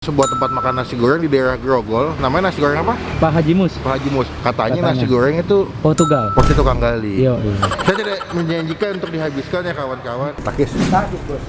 Sebuah tempat makan nasi goreng di daerah Grogol. Namanya nasi goreng apa? Pak Haji Mus. Pak Haji Mus. Katanya nasi goreng itu Portugal. porsi tukang gali. Iya. Saya tidak menjanjikan untuk dihabiskan ya kawan-kawan. Takis. Sakit, Bos.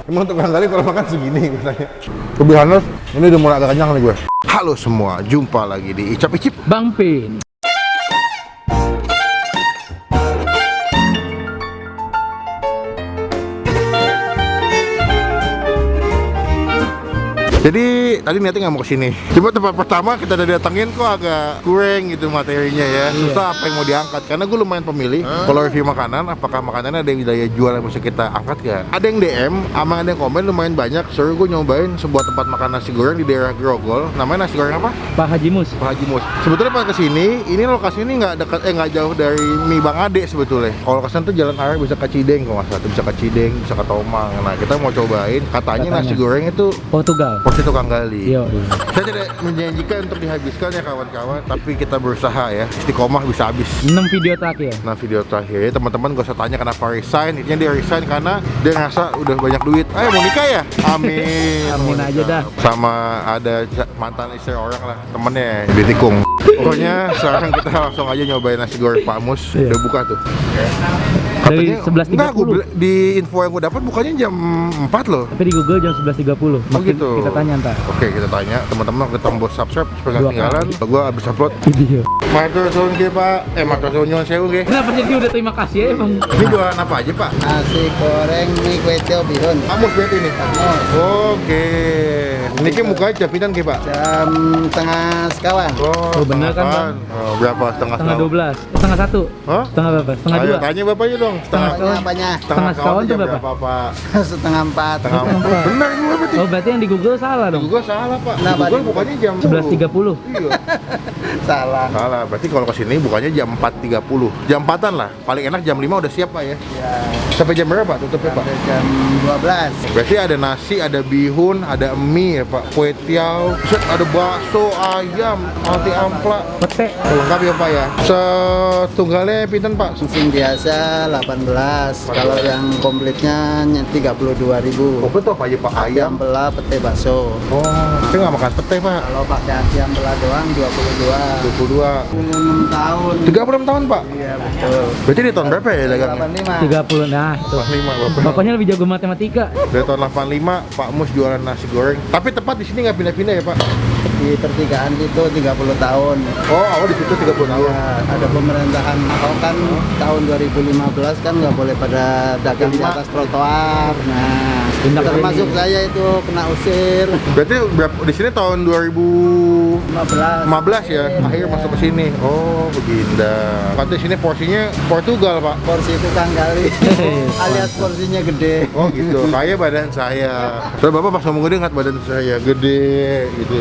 Emang tukang gali kalau makan segini katanya. Lebih honest, ini udah mulai agak kenyang nih gue. Halo semua, jumpa lagi di Icap Icip. Bang Pin. Jadi tadi niatnya nggak mau kesini. Cuma tempat pertama kita udah datengin kok agak kurang gitu materinya ya. Susah apa yang mau diangkat. Karena gue lumayan pemilih. Kalau review makanan, apakah makanannya ada yang daya jual yang bisa kita angkat gak? Ada yang DM, ama ada yang komen lumayan banyak. Seru gue nyobain sebuah tempat makan nasi goreng di daerah Grogol. Namanya nasi goreng apa? Pak Haji Mus. Pak Haji Mus. Sebetulnya pas kesini, ini lokasi ini nggak dekat, nggak jauh dari mie Bang Ade sebetulnya. Kalau kesana tuh jalan arah bisa ke Cideng, kalau nggak salah. Bisa ke Cideng, bisa ke Tomang. Nah kita mau cobain. Katanya nasi goreng itu Portugal. porsi tukang gali. Iya. Saya tidak menjanjikan untuk dihabiskan ya kawan-kawan, tapi kita berusaha ya. Istiqomah bisa habis. 6 video terakhir. Nah video terakhir ya teman-teman gak usah tanya kenapa resign. Intinya dia resign karena dia ngerasa udah banyak duit. Ayo mau nikah ya? Amin. Amin aja dah. Sama ada mantan istri orang lah, temennya di tikung. Pokoknya sekarang kita langsung aja nyobain nasi goreng Pak Mus. Iya. Udah buka tuh. Dari Enggak, 11.30. di info yang gue dapat bukanya jam 4 loh. Tapi di Google jam 11.30. Oh gitu. Kita tanya ntar. Oke, kita tanya teman-teman ke tombol subscribe supaya nggak 2 ketinggalan. Gue abis upload. Video. Matur suwun ge Pak. Matur suwun nyuwun sewu ge. Kenapa jadi udah terima kasih ya emang? Ini jualan apa aja Pak? Nasi goreng mie kue tiaw bihun Kamu berarti ini. Oke. Niki mukanya jam pinten ge Pak? jam tengah sekawan. Oh, bener kan, Bang? Oh, berapa? Setengah Setengah 12. Setengah 1. Hah? Setengah berapa? Setengah Ayo 2. tanya bapaknya dong. Setengah Apanya apanya? Setengah sekawan jam tuh berapa? Pak? Setengah 4. Setengah empat. Benar ini berarti. Oh, berarti yang di Google salah dong. Gue salah Pak. Kenapa Gue di- bukannya jam 11.30. Iya. Salah. Salah. Berarti kalau kesini bukannya jam 4.30. Jam 4-an lah. Paling enak jam 5 udah siap Pak ya. Ya, Sampai jam berapa tutupnya Pak? sampai jam 12. Berarti ada nasi, ada bihun, ada mie ya Pak, kue tiaw, set, ada bakso, ayam, roti ampla, Pete. lengkap ya Pak ya. Setunggalnya pinten Pak? Langsung biasa 18. Kalau yang komplitnya 32.000. Komplit tuh apa aja Pak? Ayam belah pete bakso. Oh, saya nggak makan pete Pak. Kalau pakai ayam belah doang 22. 22. 26 tahun. 36 tahun Pak? Iya betul. Berarti di tahun berapa ya dagangnya? 85. 30. Nah, tuh. 85 Bapak. Bapaknya lebih jago matematika. Dari tahun 85 Pak Mus jualan nasi goreng. Tapi tepat di sini nggak pindah-pindah ya Pak? Di pertigaan itu 30 tahun. Oh, awal di situ 30 tahun. Ya, ada pemerintahan Ahok kan tahun 2015 kan nggak boleh pada dagang di atas trotoar. Nah, Tindak termasuk ini. saya itu kena usir. Berarti berapa di sini tahun 2015 15. ya, akhir masuk ke sini. Oh, beginda. Kata di sini porsinya Portugal, Pak. Porsi tukang gali alias porsinya gede. Oh, gitu. Kayak badan saya. Soalnya Bapak pas ngomong gede ingat badan saya gede gitu.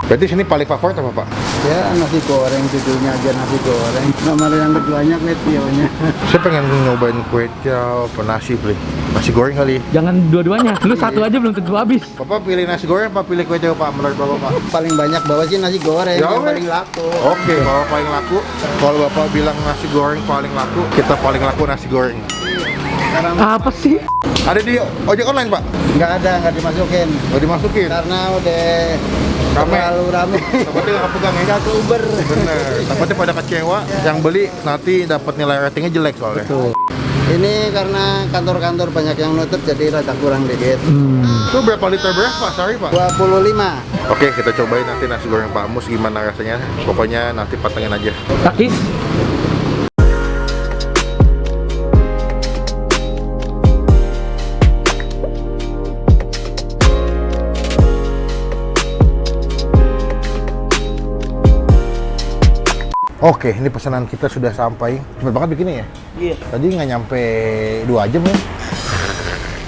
Berarti sini paling favorit apa, Pak? Ya nasi goreng judulnya aja nasi goreng. Nomor yang keduanya kue tiawnya. Saya pengen nyobain kue tiaw, apa nasi beli. Nasi goreng kali. Jangan dua-duanya. Lu satu aja belum tentu habis. Bapak pilih nasi goreng apa pilih kue tiaw, Pak? Menurut Bapak, Pak? Paling banyak bawa sih nasi goreng Ya, yang weh. paling laku. Oke, kalau paling laku, kalau Bapak bilang nasi goreng paling laku, kita paling laku nasi goreng. Sekarang Apa sih? Ada di ojek online, Pak? nggak dimasukin Nggak dimasukin. karena udah Rame. terlalu rame. Takutnya nggak pegang ya. Nggak ke Uber. Bener, takutnya pada kecewa. Yang beli nanti dapat nilai ratingnya jelek soalnya. Tuh. Ini karena kantor-kantor banyak yang nutup jadi rada kurang dikit. Itu berapa liter beras, Pak? Sorry, Pak. 25. Oke, kita cobain nanti nasi goreng Pak Mus gimana rasanya. Pokoknya nanti patengin aja. Takis. Oke, ini pesanan kita sudah sampai. Cepet banget bikinnya ya? Iya. Tadi nggak nyampe 2 jam ya?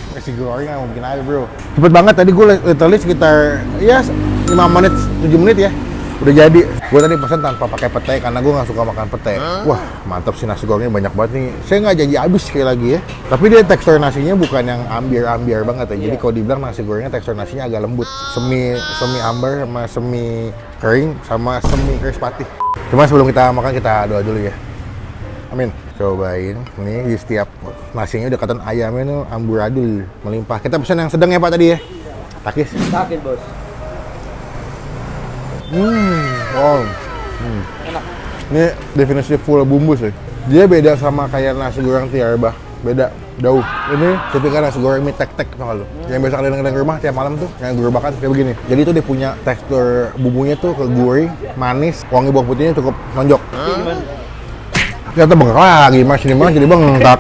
Nasi goreng nggak mungkin aja bro. Cepet banget, tadi gue literally sekitar ya 5 menit, 7 menit ya. Udah jadi. Gue tadi pesan tanpa pakai pete karena gue nggak suka makan pete. Wah, mantap sih nasi gorengnya banyak banget nih. Saya nggak janji habis sekali lagi ya. Tapi dia tekstur nasinya bukan yang ambiar-ambiar banget ya. Jadi kalau dibilang nasi gorengnya tekstur nasinya agak lembut. Semi amber sama semi kering sama semi krispati. Cuma sebelum kita makan kita doa dulu ya. Amin. Cobain. Nih di setiap nasinya udah kelihatan ayamnya tuh amburadul, melimpah. Kita pesan yang sedang ya Pak tadi ya. Takis. Sakit bos. Wow. Enak. Ini definisi full bumbu sih. Dia beda sama kayak nasi goreng tiara, beda jauh. Ini tipikal nasi goreng mie tek-tek tau lu. Yang biasa kalian dengar di rumah tiap malam tuh, yang gerobakan kayak begini. Jadi itu dia punya tekstur bumbunya tuh ke gurih, manis, wangi bawang putihnya cukup nonjok. Ya tuh bengkak lagi, mas ini mah jadi bengkak.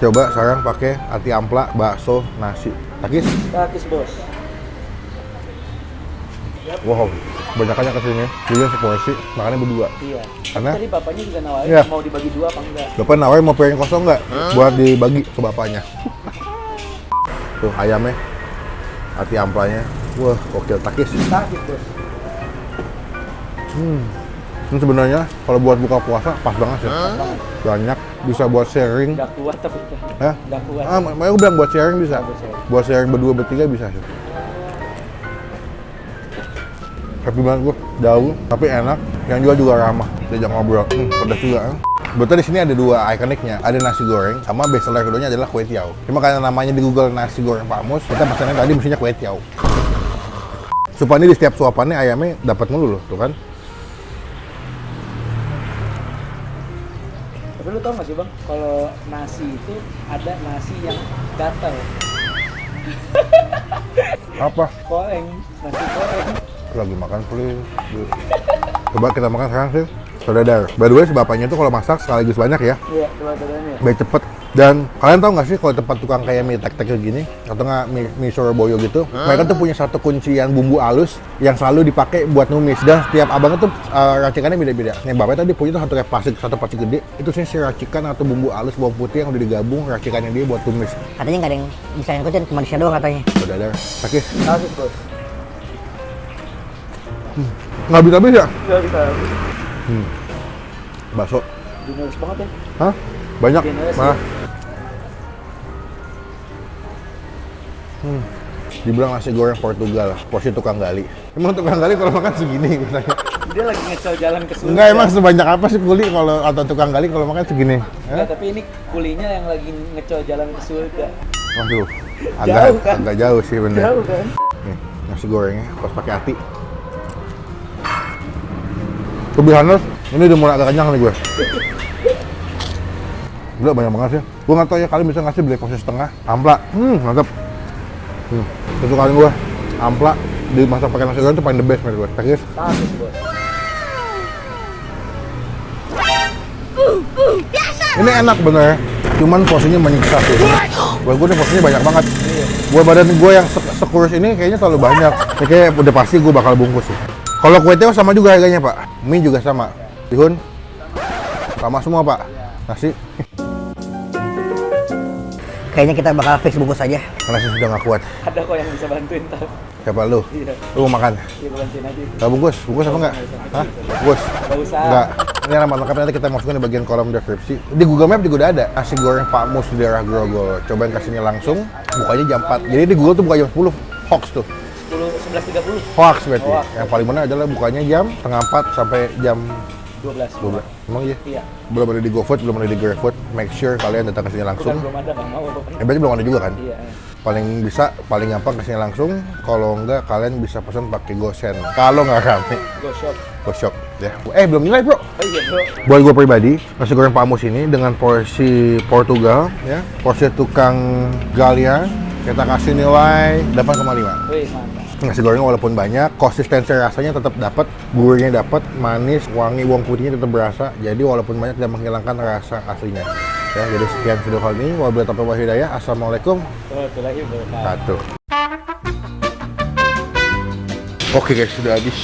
Coba sekarang pakai ati ampla, bakso, nasi. Takis? Takis bos. Wow, banyakannya kesini. Jadi seporsi, makannya berdua. Iya. Karena Tadi bapaknya juga nawarin Iya. mau dibagi 2 apa enggak. Bapak nawarin mau piring kosong nggak? Buat dibagi ke bapaknya. Tuh ayamnya, ati amplanya. Wah, oke takis. Takis bos. Ini sebenarnya kalau buat buka puasa pas banget sih. Banyak, bisa buat sharing. Enggak kuat tapi Hah? enggak kuat. Makanya aku bilang buat sharing bisa. Buat sharing. Buat sharing berdua bertiga bisa sih. Happy banget gua, jauh, tapi enak. Yang jual juga ramah, diajak ngobrol. Pedas juga. Betul di sini ada 2 ikoniknya, ada nasi goreng, sama bestseller keduanya adalah kue tiaw. Cuma karena namanya di Google nasi goreng Pak Mus, kita pesannya tadi mestinya kue tiaw. Supannya di setiap suapannya ayamnya dapat mulu loh, tuh kan? Tapi lu tau gak sih bang, kalau nasi itu ada nasi yang gatal. Apa? Goreng, nasi goreng. Lagi makan please. Coba kita makan sekarang sih. Saudara, by the way si bapaknya tuh kalau masak sekaligus banyak ya. Iya, coba-cobanya. Baik cepet. Dan kalian tahu nggak sih kalau tempat tukang kayak mie tek-tek kayak gini atau nggak mie Surabaya gitu, mereka tuh punya satu kuncian bumbu halus yang selalu dipakai buat numis. Dan setiap abang itu racikannya beda-beda. Nih bapaknya tadi punya tuh satu plastik gede. Itu sih si racikan atau bumbu halus bawang putih yang udah digabung racikannya dia buat tumis. Katanya nggak ada yang bisa ngikutin, cuma di doang katanya. Saudara, takis. Takis bos. Nggak habis ya? Enggak bisa. Bakso. Generous banget ya. Hah? Banyak? Generous Mana? Dibilang nasi goreng Portugal, porsi tukang gali. Emang tukang gali kalau makan segini katanya. Dia lagi ngecel jalan ke surga. Enggak, emang sebanyak apa sih kuli kalau atau tukang gali kalau makan segini? Enggak, tapi ini kulinya yang lagi ngecel jalan ke surga. Waduh, Jauh, kan? agak jauh sih bener. Jauh kan? Nih, nasi gorengnya pas pakai hati. To be honest, ini udah mulai agak kenyang nih gue. Gila banyak banget sih. Gue nggak tahu ya kalian bisa ngasih beli porsi setengah. Ampla, mantap. Satu kali gue, ampla dimasak pakai nasi goreng itu paling the best menurut gue. Takis. Takis bos. Ini enak bener, cuman porsinya menyiksa sih. Buat gue nih porsinya banyak banget. Buat badan gue yang sekurus ini kayaknya terlalu banyak. Ya, kayak udah pasti gue bakal bungkus sih. Kalau kue tiaw sama juga harganya pak, mie juga sama. Bihun sama semua pak. Nasi Kayaknya kita bakal fix bungkus aja. nasi sudah nggak kuat. Ada kok yang bisa bantuin ntar. Siapa lu? Iya. Lu mau makan? Iya, bantuin aja. Gak bungkus? Bungkus apa enggak? Hah? Bungkus? Gak usah. Enggak. Ini alamat lengkapnya nanti kita masukin di bagian kolom deskripsi. Di Google Map juga udah ada. Nasi goreng Pak Mus di daerah Grogol. Cobain kasihnya langsung. Bukanya jam 4. Jadi di Google tuh buka jam 10. Hoax tuh. 11.30. Hoax berarti. Hoax. Yang paling benar adalah bukanya jam setengah 4 sampai jam 12. 12. Emang iya? Iya. Belum ada di GoFood, belum ada di GrabFood. Make sure kalian datang ke sini langsung. Bukan belum ada, nggak mau pokoknya. Berarti belum ada juga kan? Iya. Paling bisa, paling gampang kesini langsung. Kalau enggak, kalian bisa pesan pakai GoSend. Kalau nggak rame, Go shop. GoShop ya. Belum nilai bro. Oh iya bro. Buat gue pribadi, nasi goreng Pak Mus ini dengan porsi Portugal, ya, porsi tukang Galia, kita kasih nilai 8,5. Wih mantap. Nasi goreng walaupun banyak, konsistensi rasanya tetap dapat, gurihnya dapat, manis, wangi, bawang putihnya tetap berasa. Jadi walaupun banyak tidak menghilangkan rasa aslinya. Ya, jadi sekian video kali ini. Wabillahi taufiq wal hidayah. Assalamualaikum Warahmatullahi wabarakatuh. Oke guys, sudah habis.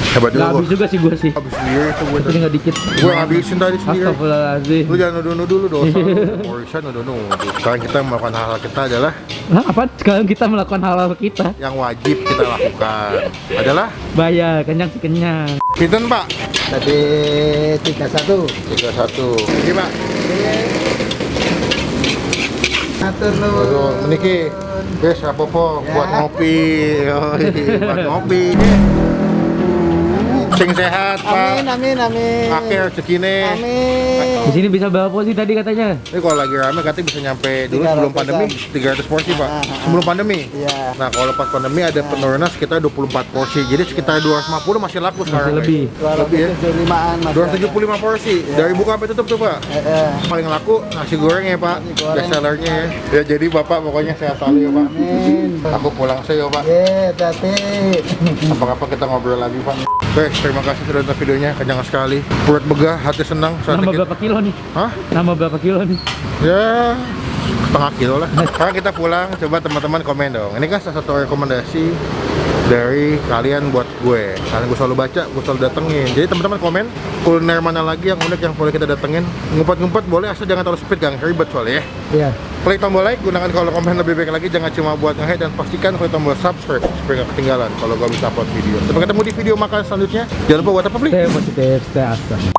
Hebat Nggak juga habis gua. juga sih gue sih. Habis sendiri itu gue Tapi nggak dikit. Gue ngabisin tadi sendiri. Astagfirullahaladzim. Lu jangan nuduh-nuduh lu dosa. Urusan nuduh-nuduh. Sekarang kita melakukan hal-hal kita adalah Hah, apa? Sekarang kita melakukan hal-hal kita. yang wajib kita lakukan adalah Bayar, kenyang sih kenyang. pinten pak? Tadi 31. 31. Ini pak. Atur Aduh, meniki. Guys, apa-apa buat ngopi. Yoi, buat ngopi. Sing sehat, Pak. Amin. Akhir cekine. Amin. Di sini bisa berapa porsi tadi katanya? Ini kalau lagi rame katanya bisa nyampe dulu sebelum 300-an. pandemi 300 porsi, Pak. Sebelum pandemi. Iya. Nah, kalau pas pandemi ada penurunan sekitar 24 porsi. Jadi sekitar 250 masih laku sekarang. lebih. Lebih ya. 275-an masih 275 porsi. Dari buka sampai tutup tuh, Pak. Paling laku nasi goreng ya, Pak. goreng. Best sellernya ya. Ya jadi Bapak pokoknya sehat selalu ya, Pak. Amin. Aku pulang saya, Pak. Hati-hati. Apa-apa kita ngobrol lagi, Pak. Guys, terima kasih sudah nonton videonya. Kenyang sekali. Perut begah, hati senang. Saat Nambah kita... berapa kilo nih? Hah? Nambah berapa kilo nih? Ya, setengah kilo lah. Sekarang kita pulang, coba teman-teman komen dong. Ini kan salah satu rekomendasi dari kalian buat gue. Karena gue selalu baca, gue selalu datengin. Jadi teman-teman komen kuliner mana lagi yang unik yang boleh kita datengin. Ngumpet-ngumpet boleh, asal jangan terlalu speed, gang. Ribet soalnya ya. Iya. Klik tombol like, gunakan kolom komen lebih baik lagi. Jangan cuma buat nge-hate, dan pastikan klik tombol subscribe supaya gak ketinggalan kalau gue bisa upload video. Sampai ketemu di video makan selanjutnya. Jangan lupa buat apa, Bli? Stay positif, stay asam.